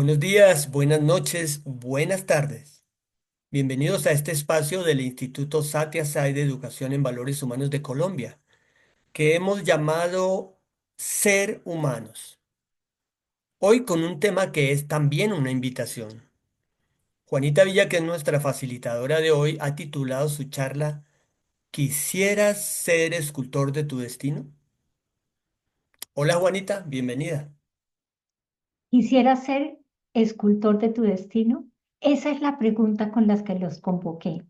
Buenos días, buenas noches, buenas tardes. Bienvenidos a este espacio del Instituto Satia Sai de Educación en Valores Humanos de Colombia, que hemos llamado Ser Humanos. Hoy con un tema que es también una invitación. Juanita Villa, que es nuestra facilitadora de hoy, ha titulado su charla ¿Quisieras ser escultor de tu destino? Hola Juanita, bienvenida. ¿Quisieras ser escultor de tu destino? Esa es la pregunta con la que los convoqué,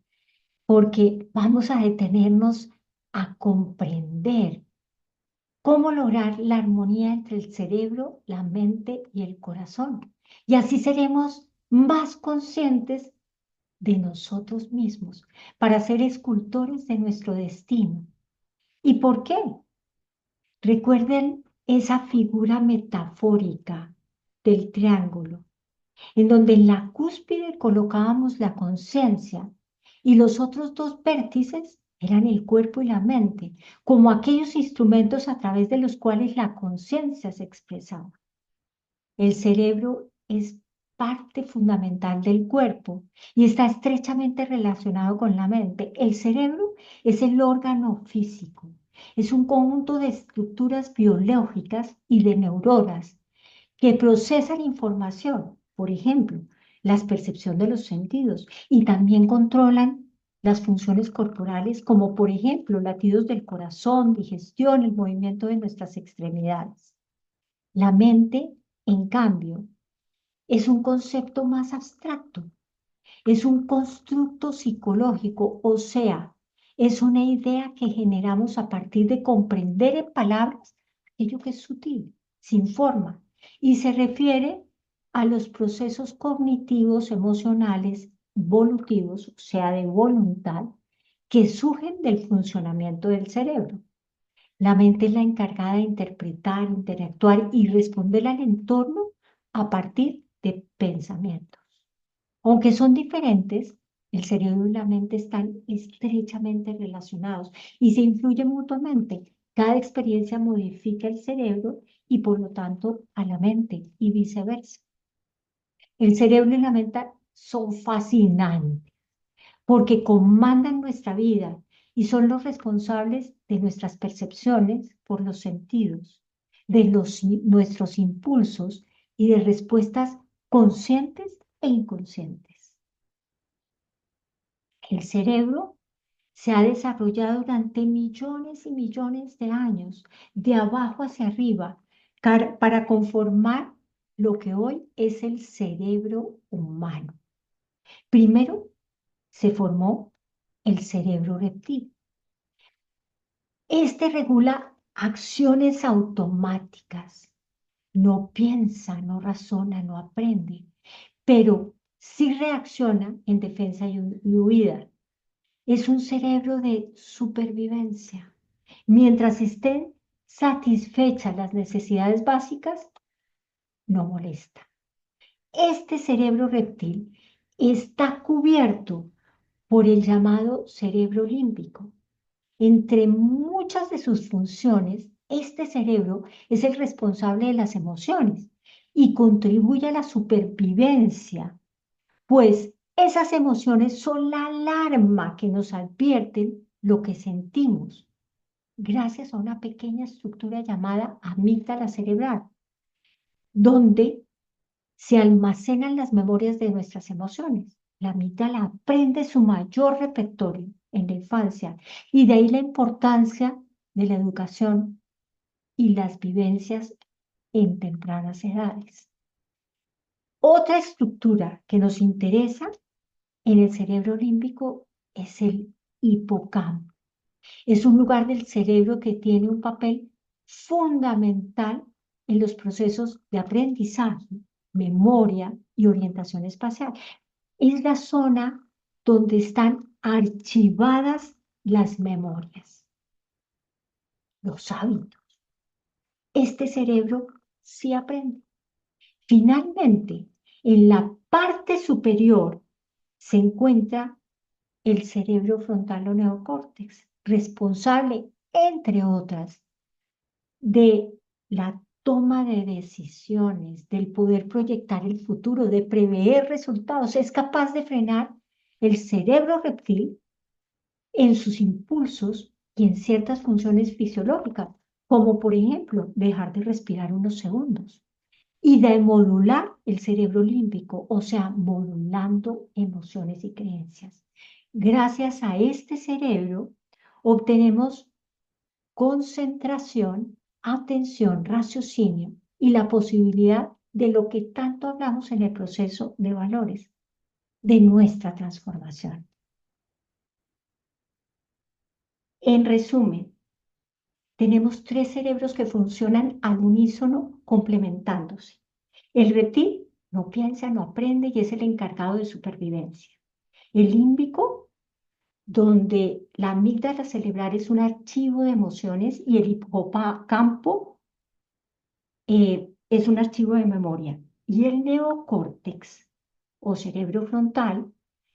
porque vamos a detenernos a comprender cómo lograr la armonía entre el cerebro, la mente y el corazón. Y así seremos más conscientes de nosotros mismos para ser escultores de nuestro destino. ¿Y por qué? Recuerden esa figura metafórica del triángulo en donde en la cúspide colocábamos la conciencia y los otros dos vértices eran el cuerpo y la mente, como aquellos instrumentos a través de los cuales la conciencia se expresaba. El cerebro es parte fundamental del cuerpo y está estrechamente relacionado con la mente. El cerebro es el órgano físico, es un conjunto de estructuras biológicas y de neuronas que procesan información, por ejemplo, la percepción de los sentidos y también controlan las funciones corporales como por ejemplo latidos del corazón, digestión, el movimiento de nuestras extremidades. La mente, en cambio, es un concepto más abstracto, es un constructo psicológico, o sea, es una idea que generamos a partir de comprender en palabras aquello que es sutil, sin forma, y se refiere a los procesos cognitivos, emocionales, evolutivos, o sea, de voluntad, que surgen del funcionamiento del cerebro. La mente es la encargada de interpretar, interactuar y responder al entorno a partir de pensamientos. Aunque son diferentes, el cerebro y la mente están estrechamente relacionados y se influyen mutuamente. Cada experiencia modifica el cerebro y por lo tanto a la mente y viceversa. El cerebro y la mente son fascinantes porque comandan nuestra vida y son los responsables de nuestras percepciones por los sentidos, de nuestros impulsos y de respuestas conscientes e inconscientes. El cerebro se ha desarrollado durante millones y millones de años, de abajo hacia arriba, para conformar lo que hoy es el cerebro humano. Primero se formó el cerebro reptil. Este regula acciones automáticas. No piensa, no razona, no aprende, pero sí reacciona en defensa y huida. Es un cerebro de supervivencia. Mientras estén satisfechas las necesidades básicas, no molesta. Este cerebro reptil está cubierto por el llamado cerebro límbico. Entre muchas de sus funciones, este cerebro es el responsable de las emociones y contribuye a la supervivencia, pues esas emociones son la alarma que nos advierten lo que sentimos, gracias a una pequeña estructura llamada amígdala cerebral, donde se almacenan las memorias de nuestras emociones. La amígdala aprende su mayor repertorio en la infancia y de ahí la importancia de la educación y las vivencias en tempranas edades. Otra estructura que nos interesa en el cerebro límbico es el hipocampo. Es un lugar del cerebro que tiene un papel fundamental en los procesos de aprendizaje, memoria y orientación espacial. Es la zona donde están archivadas las memorias, los hábitos. Este cerebro sí aprende. Finalmente, en la parte superior se encuentra el cerebro frontal o neocórtex, responsable, entre otras, de la toma de decisiones, del poder proyectar el futuro, de prever resultados. Es capaz de frenar el cerebro reptil en sus impulsos y en ciertas funciones fisiológicas, como por ejemplo dejar de respirar unos segundos, y de modular el cerebro límbico, o sea, modulando emociones y creencias. Gracias a este cerebro obtenemos concentración, atención, raciocinio y la posibilidad de lo que tanto hablamos en el proceso de valores, de nuestra transformación. En resumen, tenemos tres cerebros que funcionan al unísono complementándose. El reptil no piensa, no aprende y es el encargado de supervivencia. El límbico, donde la amígdala cerebral es un archivo de emociones y el hipocampo es un archivo de memoria. Y el neocórtex o cerebro frontal,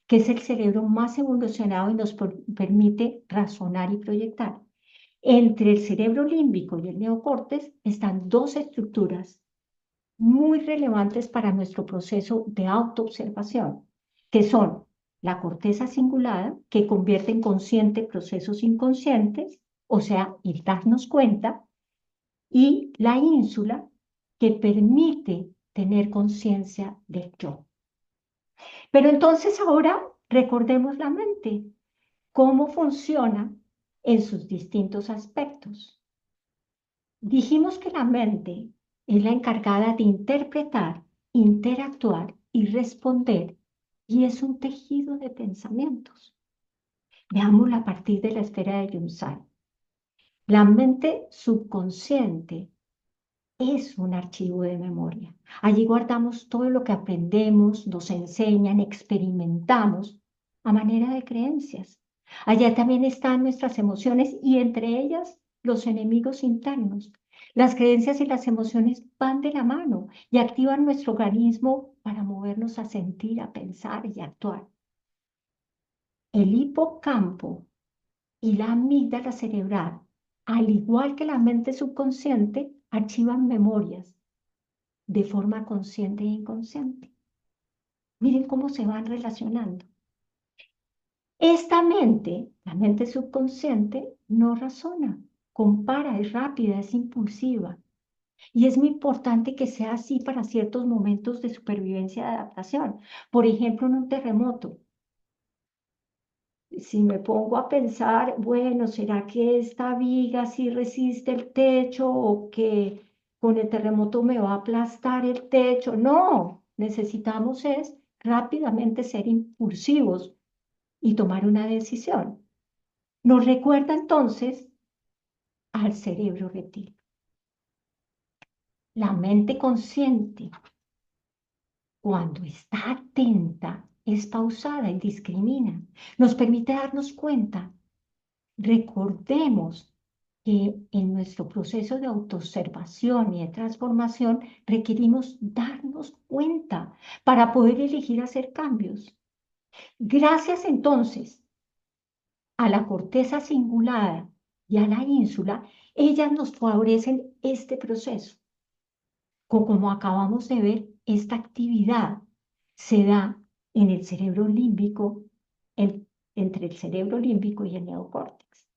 que es el cerebro más evolucionado y nos permite razonar y proyectar. Entre el cerebro límbico y el neocórtex están dos estructuras muy relevantes para nuestro proceso de autoobservación, que son la corteza cingulada, que convierte en consciente procesos inconscientes, o sea, el darnos cuenta, y la ínsula, que permite tener conciencia del yo. Pero entonces ahora recordemos la mente, cómo funciona en sus distintos aspectos. Dijimos que la mente es la encargada de interpretar, interactuar y responder, y es un tejido de pensamientos. Veámoslo a partir de la esfera de Yunsan. La mente subconsciente es un archivo de memoria. Allí guardamos todo lo que aprendemos, nos enseñan, experimentamos a manera de creencias. Allá también están nuestras emociones y entre ellas los enemigos internos. Las creencias y las emociones van de la mano y activan nuestro organismo para movernos a sentir, a pensar y a actuar. El hipocampo y la amígdala cerebral, al igual que la mente subconsciente, archivan memorias de forma consciente e inconsciente. Miren cómo se van relacionando. Esta mente, la mente subconsciente, no razona, compara, es rápida, es impulsiva. Y es muy importante que sea así para ciertos momentos de supervivencia y adaptación. Por ejemplo, en un terremoto. Si me pongo a pensar, bueno, ¿será que esta viga sí resiste el techo o que con el terremoto me va a aplastar el techo? No, necesitamos es rápidamente ser impulsivos y tomar una decisión. Nos recuerda entonces al cerebro reptil. La mente consciente, cuando está atenta, es pausada y discrimina. Nos permite darnos cuenta. Recordemos que en nuestro proceso de autoobservación y de transformación requerimos darnos cuenta para poder elegir hacer cambios. Gracias entonces a la corteza cingulada y a la ínsula, ellas nos favorecen este proceso. Como acabamos de ver, esta actividad se da en el cerebro límbico, entre el cerebro límbico y el neocórtex.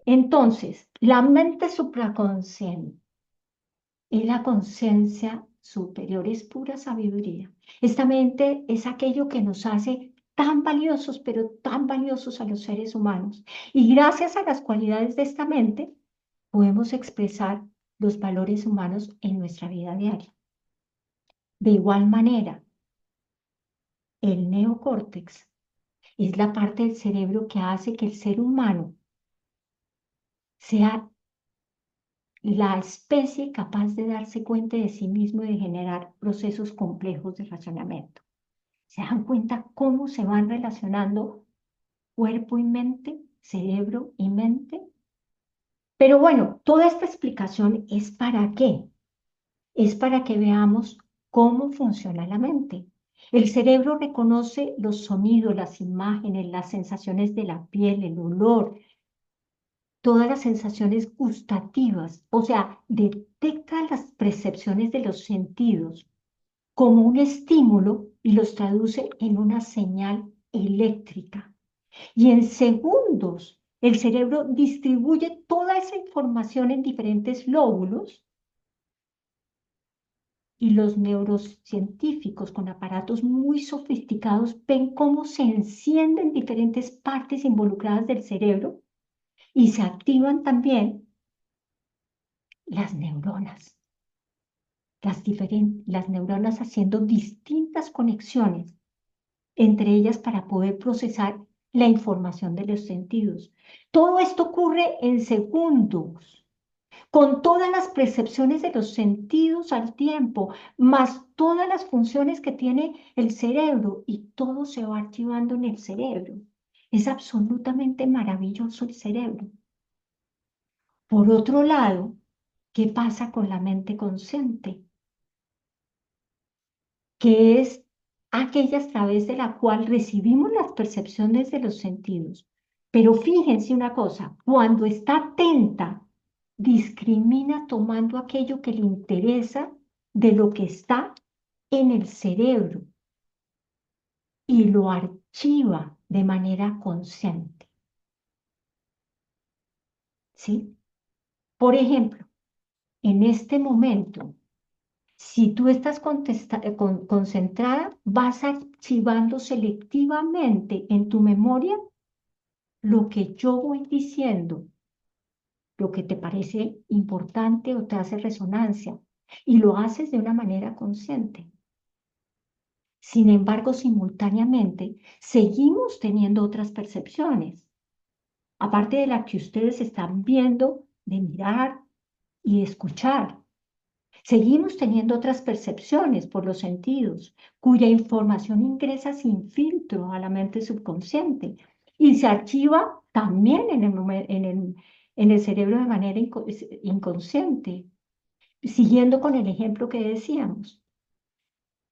Entonces, la mente supraconsciente y la conciencia superior es pura sabiduría. Esta mente es aquello que nos hace tan valiosos, pero tan valiosos a los seres humanos. Y gracias a las cualidades de esta mente, podemos expresar los valores humanos en nuestra vida diaria. De igual manera, el neocórtex es la parte del cerebro que hace que el ser humano sea la especie capaz de darse cuenta de sí mismo y de generar procesos complejos de razonamiento. ¿Se dan cuenta cómo se van relacionando cuerpo y mente, cerebro y mente? Pero bueno, toda esta explicación es para qué. Es para que veamos cómo funciona la mente. El cerebro reconoce los sonidos, las imágenes, las sensaciones de la piel, el olor, todas las sensaciones gustativas, o sea, detecta las percepciones de los sentidos como un estímulo y los traduce en una señal eléctrica. Y en segundos, el cerebro distribuye toda esa información en diferentes lóbulos y los neurocientíficos con aparatos muy sofisticados ven cómo se encienden diferentes partes involucradas del cerebro y se activan también las neuronas, las neuronas haciendo distintas conexiones entre ellas para poder procesar la información de los sentidos. Todo esto ocurre en segundos, con todas las percepciones de los sentidos al tiempo, más todas las funciones que tiene el cerebro y todo se va archivando en el cerebro. Es absolutamente maravilloso el cerebro. Por otro lado, ¿qué pasa con la mente consciente? Que es aquella a través de la cual recibimos las percepciones de los sentidos. Pero fíjense una cosa, cuando está atenta, discrimina tomando aquello que le interesa de lo que está en el cerebro y lo archiva de manera consciente. ¿Sí? Por ejemplo, en este momento, si tú estás concentrada, vas archivando selectivamente en tu memoria lo que yo voy diciendo, lo que te parece importante o te hace resonancia, y lo haces de una manera consciente. Sin embargo, simultáneamente, seguimos teniendo otras percepciones, aparte de la que ustedes están viendo, de mirar y de escuchar. Seguimos teniendo otras percepciones por los sentidos, cuya información ingresa sin filtro a la mente subconsciente y se archiva también en el cerebro de manera inconsciente. Siguiendo con el ejemplo que decíamos,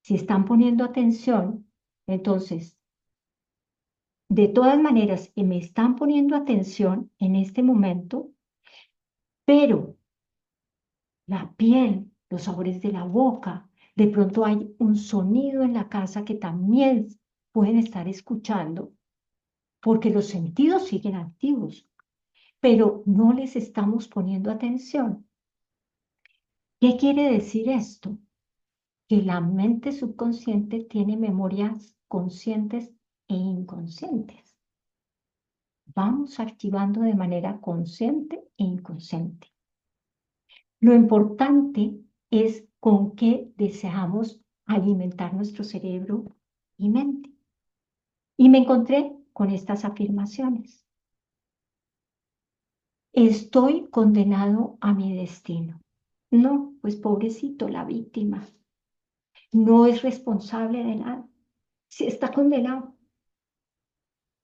si están poniendo atención, entonces, de todas maneras, me están poniendo atención en este momento, pero la piel, los sabores de la boca. De pronto hay un sonido en la casa que también pueden estar escuchando, porque los sentidos siguen activos, pero no les estamos poniendo atención. ¿Qué quiere decir esto? Que la mente subconsciente tiene memorias conscientes e inconscientes. Vamos archivando de manera consciente e inconsciente. Lo importante es con qué deseamos alimentar nuestro cerebro y mente. Y me encontré con estas afirmaciones. Estoy condenado a mi destino. No, pues pobrecito, la víctima. No es responsable de nada. Sí, está condenado.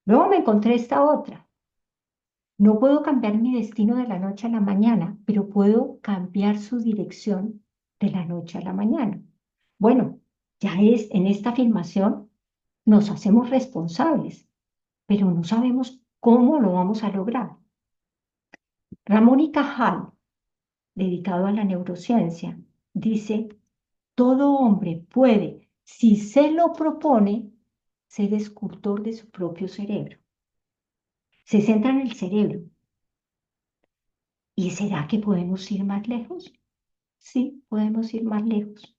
Luego me encontré esta otra. No puedo cambiar mi destino de la noche a la mañana, pero puedo cambiar su dirección de la noche a la mañana. Bueno, ya es en esta afirmación nos hacemos responsables, pero no sabemos cómo lo vamos a lograr. Ramón y Cajal, dedicado a la neurociencia, dice, todo hombre puede, si se lo propone, ser escultor de su propio cerebro. Se centra en el cerebro. ¿Y será que podemos ir más lejos? Sí, podemos ir más lejos.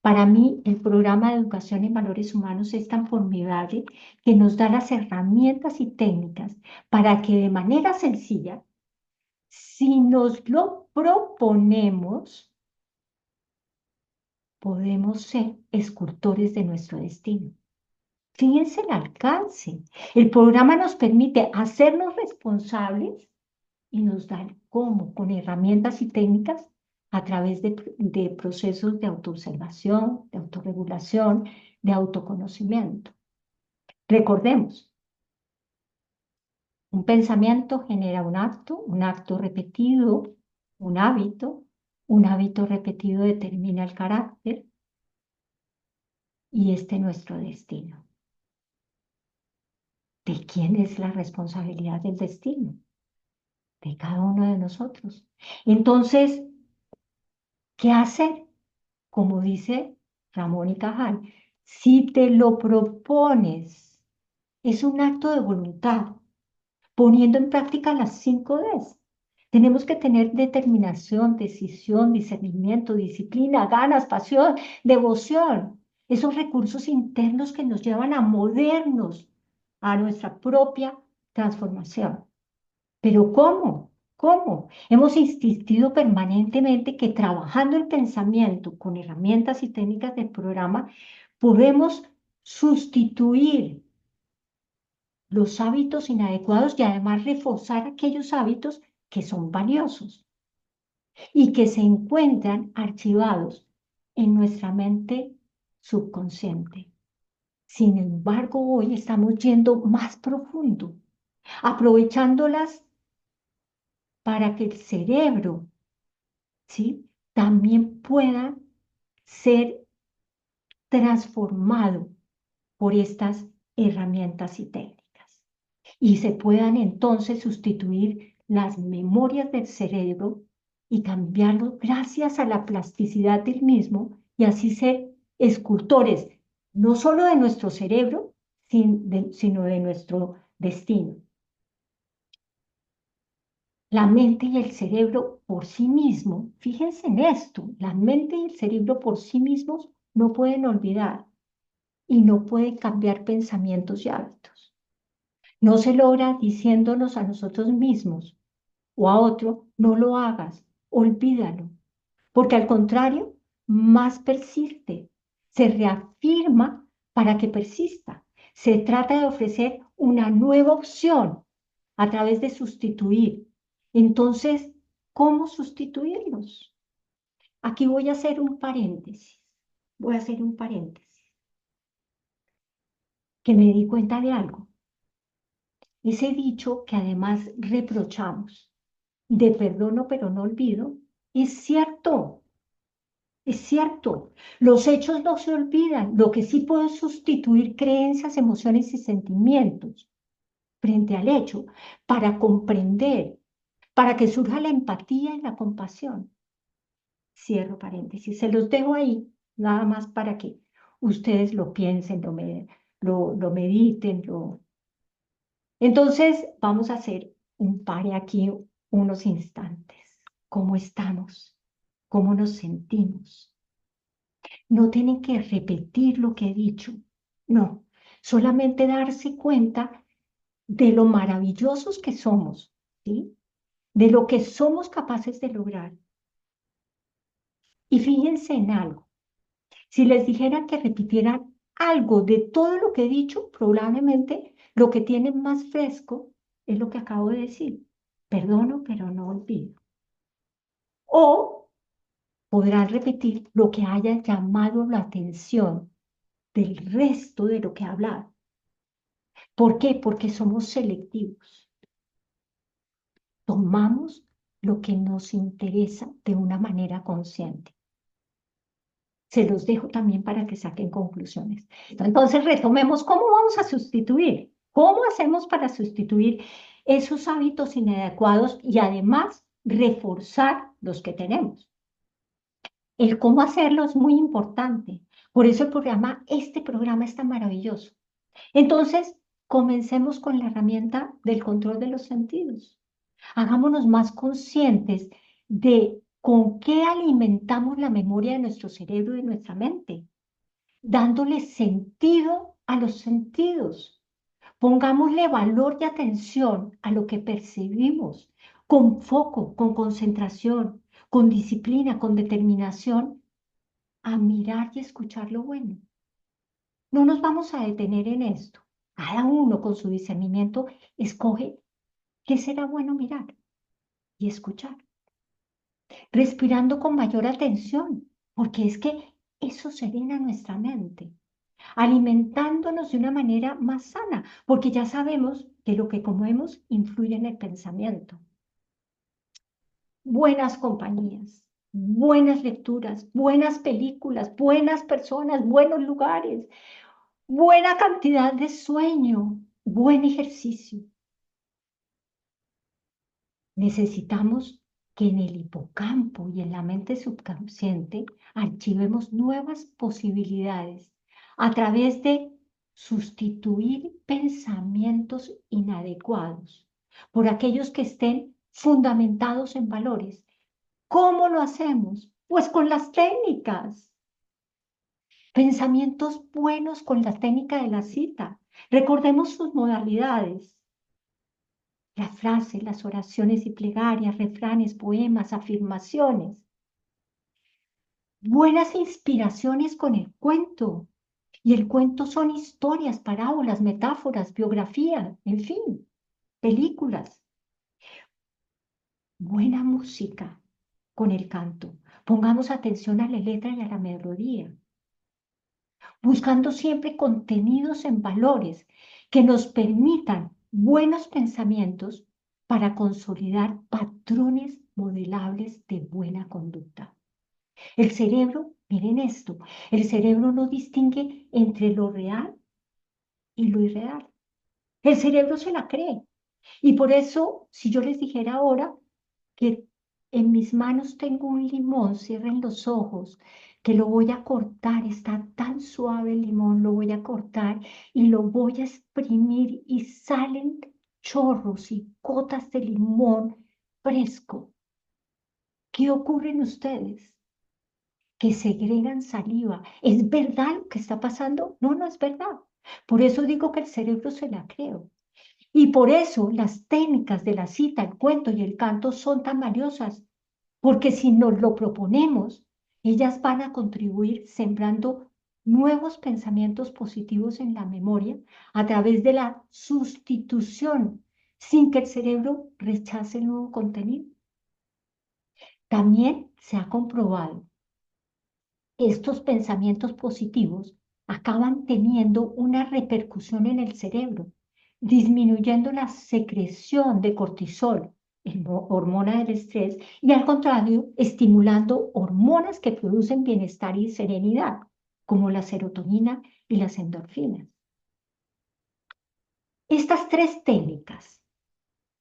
Para mí, el programa de educación en valores humanos es tan formidable que nos da las herramientas y técnicas para que de manera sencilla, si nos lo proponemos, podemos ser escultores de nuestro destino. Fíjense el alcance. El programa nos permite hacernos responsables y nos da el cómo, con herramientas y técnicas a través de procesos de autoobservación, de autorregulación, de autoconocimiento. Recordemos, un pensamiento genera un acto repetido, un hábito repetido determina el carácter y este es nuestro destino. ¿De quién es la responsabilidad del destino? de cada uno de nosotros. Entonces, ¿qué hacer? Como dice Ramón y Cajal, si te lo propones, es un acto de voluntad, poniendo en práctica las 5 Ds. Tenemos que tener determinación, decisión, discernimiento, disciplina, ganas, pasión, devoción, esos recursos internos que nos llevan a movernos a nuestra propia transformación. Pero ¿cómo? ¿Cómo? Hemos insistido permanentemente que trabajando el pensamiento con herramientas y técnicas del programa podemos sustituir los hábitos inadecuados y además reforzar aquellos hábitos que son valiosos y que se encuentran archivados en nuestra mente subconsciente. Sin embargo, hoy estamos yendo más profundo, aprovechándolas para que el cerebro, ¿sí?, también pueda ser transformado por estas herramientas y técnicas y se puedan entonces sustituir las memorias del cerebro y cambiarlo gracias a la plasticidad del mismo y así ser escultores no solo de nuestro cerebro, sino de nuestro destino. La mente y el cerebro por sí mismos, fíjense en esto, la mente y el cerebro por sí mismos no pueden olvidar y no pueden cambiar pensamientos y hábitos. No se logra diciéndonos a nosotros mismos o a otro, no lo hagas, olvídalo, porque al contrario, más persiste, se reafirma para que persista. Se trata de ofrecer una nueva opción a través de sustituir. Entonces, ¿cómo sustituirlos? Aquí voy a hacer un paréntesis. Voy a hacer un paréntesis. Que me di cuenta de algo. Ese dicho que además reprochamos, de perdono pero no olvido, es cierto. Es cierto, los hechos no se olvidan. Lo que sí puedo es sustituir creencias, emociones y sentimientos frente al hecho para comprender, para que surja la empatía y la compasión. Cierro paréntesis. Se los dejo ahí, nada más para que ustedes lo piensen, lo mediten. Entonces, vamos a hacer un pare aquí unos instantes. ¿Cómo estamos? ¿Cómo nos sentimos? No tienen que repetir lo que he dicho, no, solamente darse cuenta de lo maravillosos que somos, ¿sí? De lo que somos capaces de lograr. Y fíjense en algo, si les dijera que repitieran algo de todo lo que he dicho, probablemente lo que tienen más fresco es lo que acabo de decir. Perdono, pero no olvido. O podrán repetir lo que haya llamado la atención del resto de lo que he hablado. ¿Por qué? Porque somos selectivos. Tomamos lo que nos interesa de una manera consciente. Se los dejo también para que saquen conclusiones. Entonces, retomemos cómo vamos a sustituir. ¿Cómo hacemos para sustituir esos hábitos inadecuados y además reforzar los que tenemos? El cómo hacerlo es muy importante. Por eso este programa es tan maravilloso. Entonces, comencemos con la herramienta del control de los sentidos. Hagámonos más conscientes de con qué alimentamos la memoria de nuestro cerebro y de nuestra mente, dándole sentido a los sentidos. Pongámosle valor y atención a lo que percibimos, con foco, con concentración, con disciplina, con determinación, a mirar y escuchar lo bueno. No nos vamos a detener en esto. Cada uno con su discernimiento escoge qué será bueno mirar y escuchar, respirando con mayor atención, porque es que eso serena nuestra mente, alimentándonos de una manera más sana, porque ya sabemos que lo que comemos influye en el pensamiento. Buenas compañías, buenas lecturas, buenas películas, buenas personas, buenos lugares, buena cantidad de sueño, buen ejercicio. necesitamos que en el hipocampo y en la mente subconsciente archivemos nuevas posibilidades a través de sustituir pensamientos inadecuados por aquellos que estén fundamentados en valores. ¿Cómo lo hacemos? Pues con las técnicas. Pensamientos buenos con la técnica de la cita. Recordemos sus modalidades. Las frases, las oraciones y plegarias, refranes, poemas, afirmaciones. Buenas inspiraciones con el cuento. Y el cuento son historias, parábolas, metáforas, biografías, en fin, películas. Buena música con el canto. Pongamos atención a la letra y a la melodía. Buscando siempre contenidos en valores que nos permitan buenos pensamientos para consolidar patrones modelables de buena conducta. El cerebro, miren esto, el cerebro no distingue entre lo real y lo irreal. El cerebro se la cree. Y por eso, si yo les dijera ahora que en mis manos tengo un limón, cierren los ojos, que lo voy a cortar, está tan suave el limón, lo voy a cortar y lo voy a exprimir y salen chorros y gotas de limón fresco. ¿Qué ocurre en ustedes? Que segregan saliva. ¿Es verdad lo que está pasando? No, no es verdad. Por eso digo que el cerebro se la creo. Y por eso las técnicas de la cita, el cuento y el canto son tan valiosas, porque si nos lo proponemos, ellas van a contribuir sembrando nuevos pensamientos positivos en la memoria a través de la sustitución, sin que el cerebro rechace el nuevo contenido. También se ha comprobado estos pensamientos positivos acaban teniendo una repercusión en el cerebro, disminuyendo la secreción de cortisol, hormona del estrés, y al contrario, estimulando hormonas que producen bienestar y serenidad, como la serotonina y las endorfinas. Estas tres técnicas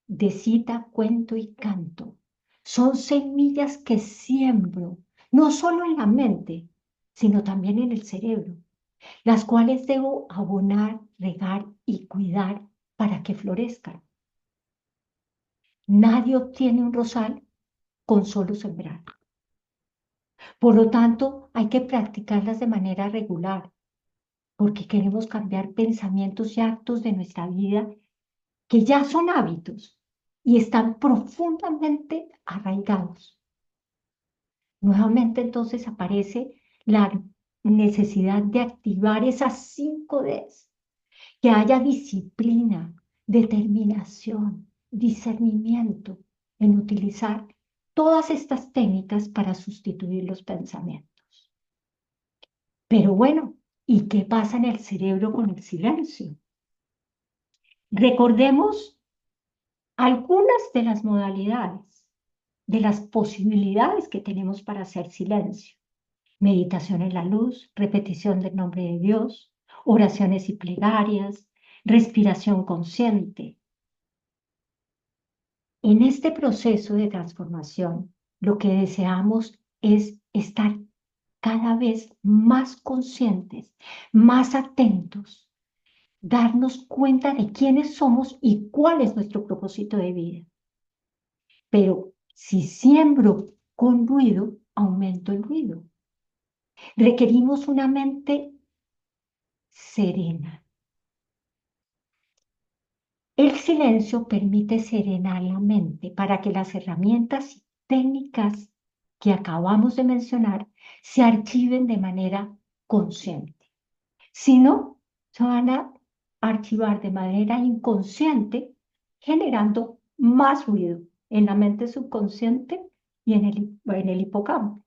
de cita, cuento y canto son semillas que siembro, no solo en la mente, sino también en el cerebro, las cuales debo abonar, regar y cuidar para que florezcan. Nadie obtiene un rosal con solo sembrar. Por lo tanto, hay que practicarlas de manera regular, porque queremos cambiar pensamientos y actos de nuestra vida que ya son hábitos y están profundamente arraigados. Nuevamente entonces aparece la necesidad de activar esas 5 Ds, que haya disciplina, determinación, discernimiento en utilizar todas estas técnicas para sustituir los pensamientos. Pero bueno, ¿y qué pasa en el cerebro con el silencio? Recordemos algunas de las modalidades, de las posibilidades que tenemos para hacer silencio. Meditación en la luz, repetición del nombre de Dios, oraciones y plegarias, respiración consciente. En este proceso de transformación, lo que deseamos es estar cada vez más conscientes, más atentos, darnos cuenta de quiénes somos y cuál es nuestro propósito de vida. Pero si siembro con ruido, aumento el ruido. Requerimos una mente serena. El silencio permite serenar la mente para que las herramientas y técnicas que acabamos de mencionar se archiven de manera consciente. Si no, se van a archivar de manera inconsciente, generando más ruido en la mente subconsciente y en el hipocampo.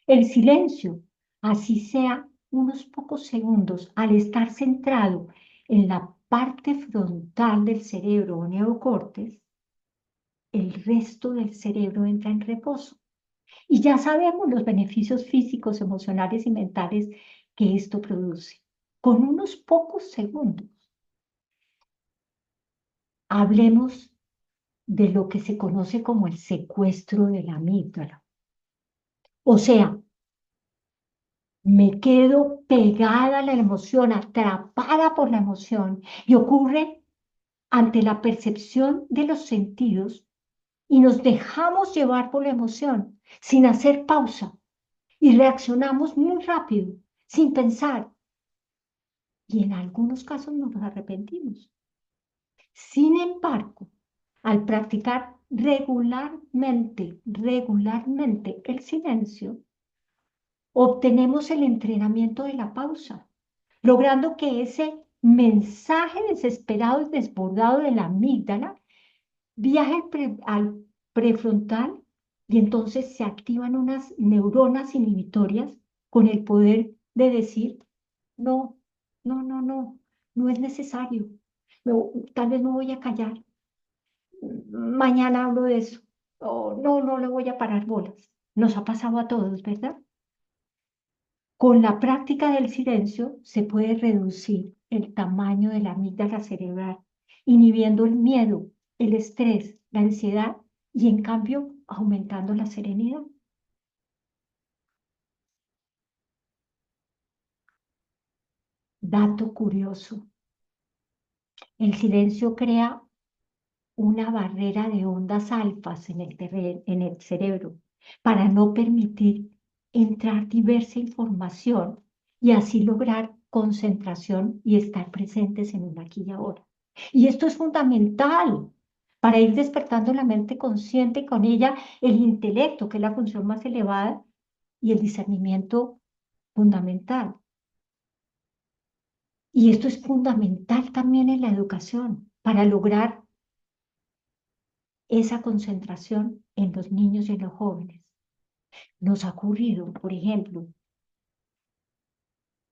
El silencio, así sea unos pocos segundos, al estar centrado en la parte frontal del cerebro o neocortes, el resto del cerebro entra en reposo. Y ya sabemos los beneficios físicos, emocionales y mentales que esto produce. Con unos pocos segundos, hablemos de lo que se conoce como el secuestro de la amígdala. O sea, me quedo pegada a la emoción, atrapada por la emoción, y ocurre ante la percepción de los sentidos y nos dejamos llevar por la emoción sin hacer pausa y reaccionamos muy rápido, sin pensar, y en algunos casos nos arrepentimos. Sin embargo, al practicar regularmente el silencio, obtenemos el entrenamiento de la pausa, logrando que ese mensaje desesperado y desbordado de la amígdala viaje al prefrontal y entonces se activan unas neuronas inhibitorias con el poder de decir, no, no es necesario. Tal vez me voy a callar. Mañana hablo de eso. O no le voy a parar bolas. Nos ha pasado a todos, ¿verdad? Con la práctica del silencio se puede reducir el tamaño de la amígdala cerebral, inhibiendo el miedo, el estrés, la ansiedad y en cambio aumentando la serenidad. Dato curioso, el silencio crea una barrera de ondas alfas en el cerebro para no permitir entrar diversa información y así lograr concentración y estar presentes en un aquí y ahora. Y esto es fundamental para ir despertando la mente consciente y con ella el intelecto, que es la función más elevada, y el discernimiento fundamental. Y esto es fundamental también en la educación para lograr esa concentración en los niños y en los jóvenes. Nos ha ocurrido, por ejemplo,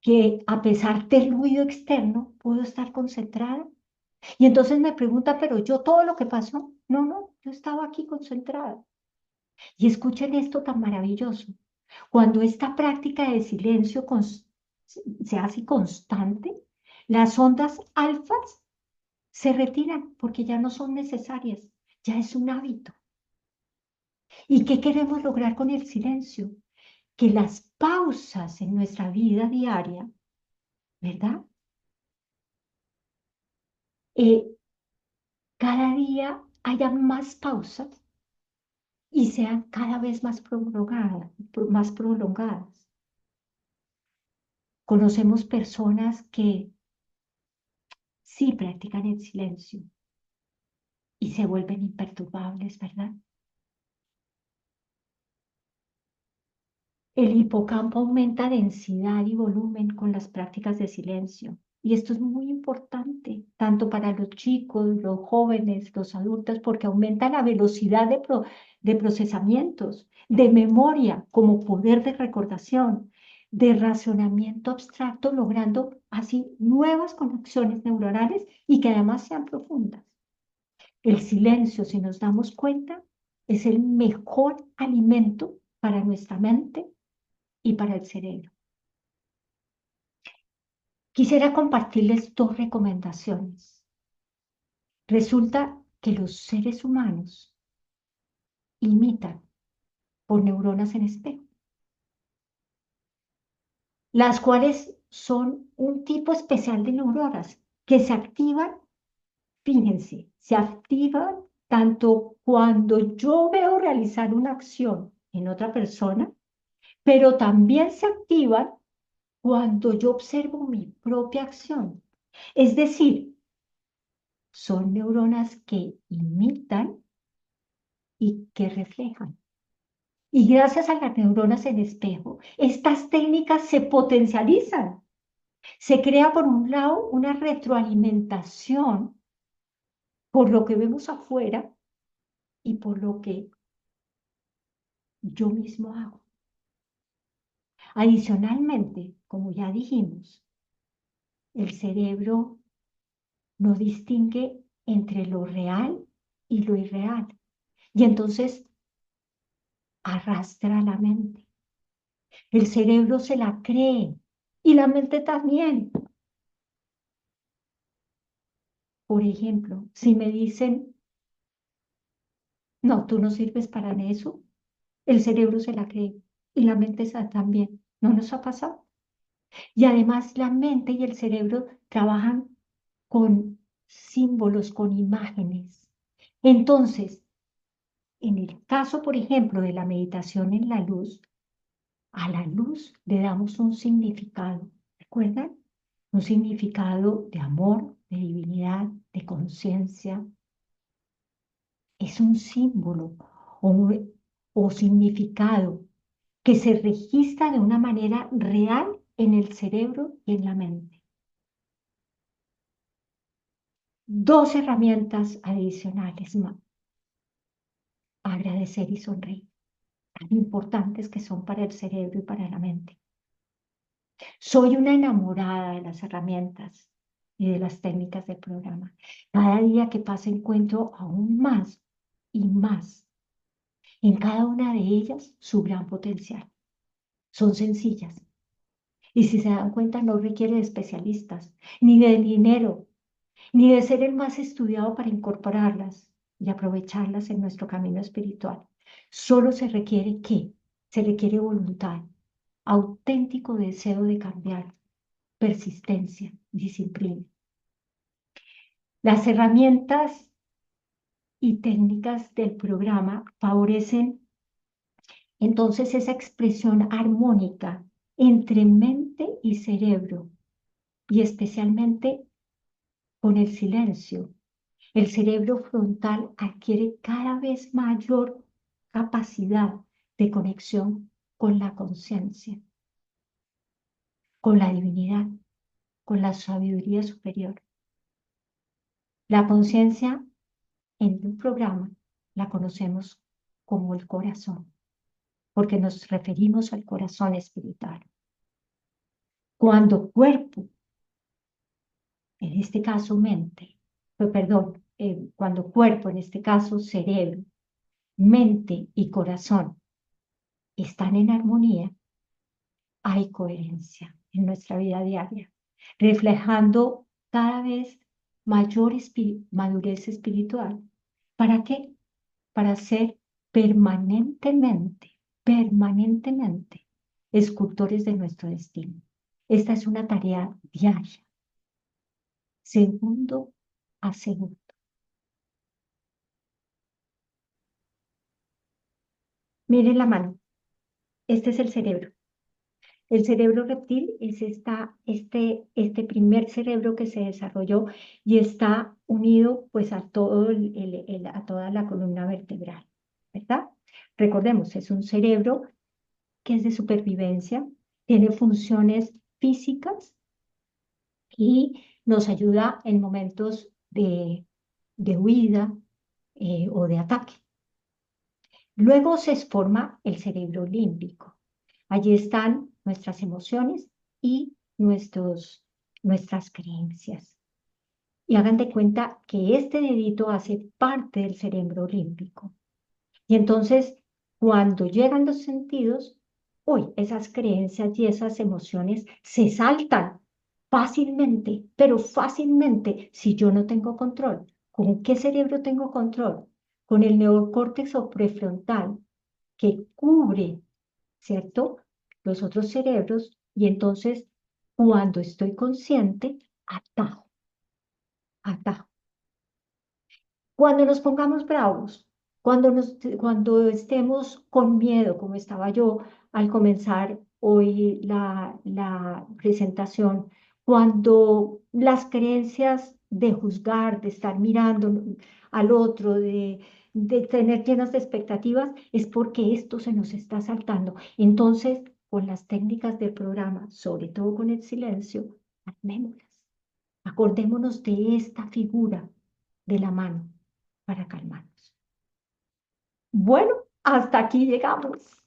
que a pesar del ruido externo, puedo estar concentrada. Y entonces me pregunta, pero yo todo lo que pasó, no, yo estaba aquí concentrada. Y escuchen esto tan maravilloso. Cuando esta práctica de silencio se hace constante, las ondas alfas se retiran porque ya no son necesarias, ya es un hábito. ¿Y qué queremos lograr con el silencio? Que las pausas en nuestra vida diaria, ¿verdad? Eh, cada día haya más pausas y sean cada vez más prolongadas. Conocemos personas que sí practican el silencio y se vuelven imperturbables, ¿verdad? El hipocampo aumenta densidad y volumen con las prácticas de silencio. Y esto es muy importante, tanto para los chicos, los jóvenes, los adultos, porque aumenta la velocidad de procesamientos, de memoria como poder de recordación, de razonamiento abstracto, logrando así nuevas conexiones neuronales y que además sean profundas. El silencio, si nos damos cuenta, es el mejor alimento para nuestra mente y para el cerebro. Quisiera compartirles dos recomendaciones. Resulta que los seres humanos imitan por neuronas en espejo, las cuales son un tipo especial de neuronas que se activan, fíjense, se activan tanto cuando yo veo realizar una acción en otra persona, pero también se activan cuando yo observo mi propia acción. Es decir, son neuronas que imitan y que reflejan. Y gracias a las neuronas en espejo, estas técnicas se potencializan. Se crea, por un lado, una retroalimentación por lo que vemos afuera y por lo que yo mismo hago. Adicionalmente, como ya dijimos, el cerebro no distingue entre lo real y lo irreal. Y entonces arrastra la mente. El cerebro se la cree y la mente también. Por ejemplo, si me dicen, No, tú no sirves para eso. El cerebro se la cree y la mente también. ¿No nos ha pasado? Y además la mente y el cerebro trabajan con símbolos, con imágenes. Entonces, en el caso, por ejemplo, de la meditación en la luz, a la luz le damos un significado, ¿recuerdan? Un significado de amor, de divinidad, de conciencia. Es un símbolo o significado que se registra de una manera real en el cerebro y en la mente. Dos herramientas adicionales más: agradecer y sonreír, tan importantes que son para el cerebro y para la mente. Soy una enamorada de las herramientas y de las técnicas del programa. Cada día que pasa encuentro aún más y más en cada una de ellas su gran potencial. Son sencillas y, si se dan cuenta, no requiere de especialistas, ni de dinero, ni de ser el más estudiado para incorporarlas y aprovecharlas en nuestro camino espiritual. Solo se requiere voluntad, auténtico deseo de cambiar, persistencia, disciplina. Las herramientas y técnicas del programa favorecen entonces esa expresión armónica entre mente y cerebro, y especialmente con el silencio. El cerebro frontal adquiere cada vez mayor capacidad de conexión con la conciencia, con la divinidad, con la sabiduría superior. La conciencia en un programa la conocemos como el corazón, porque nos referimos al corazón espiritual. Cuando cuerpo, en este caso mente, perdón, cuando cuerpo, en este caso cerebro, mente y corazón están en armonía, hay coherencia en nuestra vida diaria, reflejando cada vez mayor madurez espiritual. ¿Para qué? Para ser permanentemente escultores de nuestro destino. Esta es una tarea diaria, segundo a segundo. Miren la mano, este es el cerebro. El cerebro reptil es este primer cerebro que se desarrolló y está unido pues a, a toda la columna vertebral, ¿verdad? Recordemos, es un cerebro que es de supervivencia, tiene funciones físicas y nos ayuda en momentos de huida o de ataque. Luego se forma el cerebro límbico. Allí están nuestras emociones y nuestras creencias. Y hagan de cuenta que este dedito hace parte del cerebro límbico. Y entonces, cuando llegan los sentidos, uy, esas creencias y esas emociones se saltan fácilmente, pero fácilmente, si yo no tengo control. ¿Con qué cerebro tengo control? Con el neocórtex o prefrontal, que cubre, ¿cierto?, los otros cerebros, y entonces, cuando estoy consciente, atajo, atajo. Cuando nos pongamos bravos, cuando estemos con miedo, como estaba yo al comenzar hoy la presentación, cuando las creencias de juzgar, de estar mirando al otro, de tener llenas de expectativas, es porque esto se nos está saltando. Entonces, con las técnicas del programa, sobre todo con el silencio, armémoslas. Acordémonos de esta figura de la mano para calmarnos. Bueno, hasta aquí llegamos.